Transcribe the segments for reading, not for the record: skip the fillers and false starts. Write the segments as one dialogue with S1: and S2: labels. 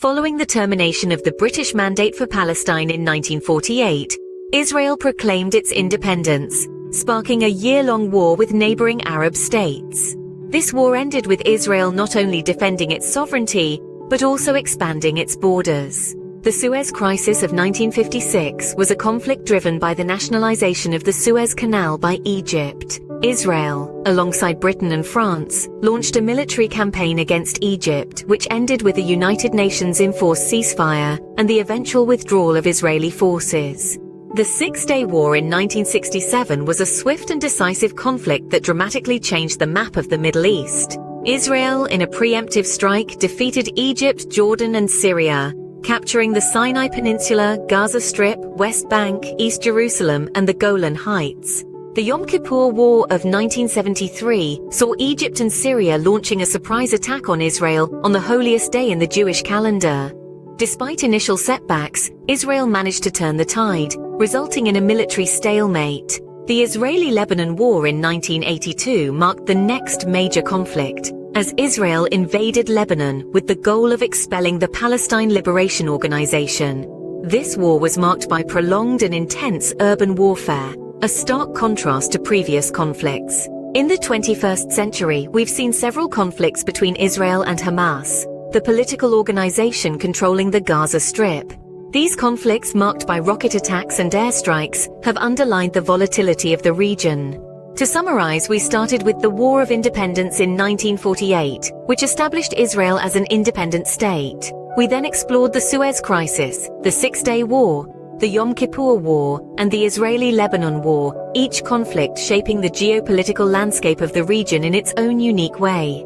S1: Following the termination of the British Mandate for Palestine in 1948, Israel proclaimed its independence, sparking a year-long war with neighboring Arab states. This war ended with Israel not only defending its sovereignty, but also expanding its borders. The Suez Crisis of 1956 was a conflict driven by the nationalization of the Suez Canal by Egypt. Israel, alongside Britain and France, launched a military campaign against Egypt which ended with a United Nations enforced ceasefire and the eventual withdrawal of Israeli forces. The Six-Day War in 1967 was a swift and decisive conflict that dramatically changed the map of the Middle East. Israel, in a preemptive strike, defeated Egypt, Jordan, and Syria, capturing the Sinai Peninsula, Gaza Strip, West Bank, East Jerusalem, and the Golan Heights. The Yom Kippur War of 1973 saw Egypt and Syria launching a surprise attack on Israel on the holiest day in the Jewish calendar. Despite initial setbacks, Israel managed to turn the tide, resulting in a military stalemate. The Israeli-Lebanon War in 1982 marked the next major conflict, as Israel invaded Lebanon with the goal of expelling the Palestine Liberation Organization. This war was marked by prolonged and intense urban warfare, a stark contrast to previous conflicts. In the 21st century, we've seen several conflicts between Israel and Hamas, the political organization controlling the Gaza Strip. These conflicts, marked by rocket attacks and airstrikes, have underlined the volatility of the region. To summarize, we started with the War of Independence in 1948, which established Israel as an independent state. We then explored the Suez Crisis, the Six-Day War, the Yom Kippur War, and the Israeli-Lebanon War, each conflict shaping the geopolitical landscape of the region in its own unique way.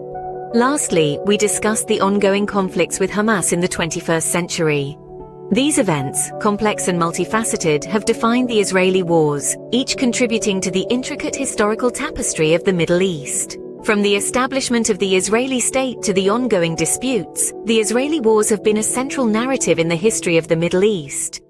S1: Lastly, we discussed the ongoing conflicts with Hamas in the 21st century. These events, complex and multifaceted, have defined the Israeli wars, each contributing to the intricate historical tapestry of the Middle East. From the establishment of the Israeli state to the ongoing disputes, the Israeli wars have been a central narrative in the history of the Middle East.